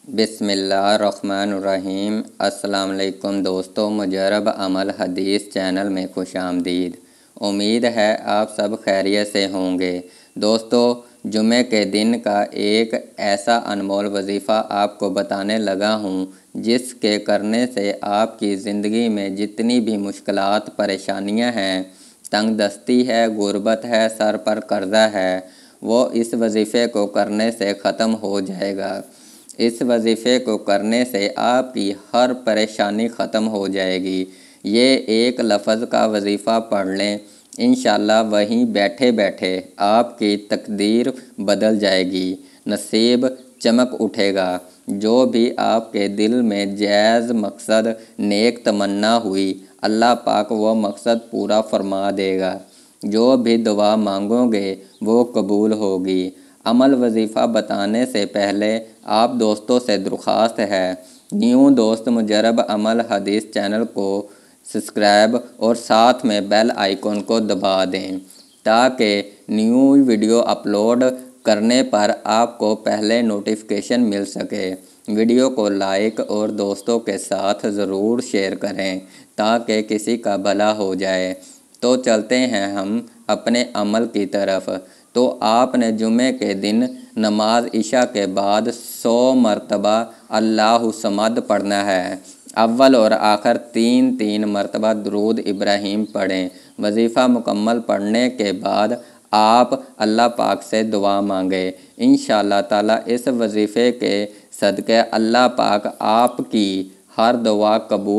बिस्मिल्लाहिर्रहमानिर्रहीम। अस्सलाम वालेकुम दोस्तों, मुजरब अमल हदीस चैनल में खुश आमदीद। उम्मीद है आप सब खैरियत से होंगे। दोस्तों, जुमे के दिन का एक ऐसा अनमोल वजीफ़ा आपको बताने लगा हूँ जिसके करने से आपकी ज़िंदगी में जितनी भी मुश्किलात परेशानियाँ हैं, तंगदस्ती है, गुर्बत है, सर पर कर्ज़ा है, वो इस वजीफ़े को करने से ख़त्म हो जाएगा। इस वजीफ़े को करने से आपकी हर परेशानी ख़त्म हो जाएगी। ये एक लफ्ज़ का वजीफ़ा पढ़ लें, इंशाअल्लाह वहीं बैठे बैठे आपकी तकदीर बदल जाएगी, नसीब चमक उठेगा। जो भी आपके दिल में जायज़ मकसद, नेक तमन्ना हुई, अल्लाह पाक वो मकसद पूरा फरमा देगा। जो भी दुआ मांगोगे वो कबूल होगी। अमल वजीफ़ा बताने से पहले आप दोस्तों से दरख्वास्त है, न्यू दोस्त मुजरब अमल हदीस चैनल को सब्सक्राइब और साथ में बेल आइकन को दबा दें ताकि न्यू वीडियो अपलोड करने पर आपको पहले नोटिफिकेशन मिल सके। वीडियो को लाइक और दोस्तों के साथ ज़रूर शेयर करें ताकि किसी का भला हो जाए। तो चलते हैं हम अपने अमल की तरफ। तो आपने जुमे के दिन नमाज इशा के बाद 100 मरतबा अल्लाहु समद पढ़ना है। अव्वल और आखिर 3 मरतबा दुरूद इब्राहीम पढ़ें। वजीफ़ा मुकम्मल पढ़ने के बाद आप अल्लाह पाक से दुआ मांगे। इंशाअल्लाह ताला इस वजीफ़े के सदक़े अल्लाह पाक आपकी हर दुआ कबूल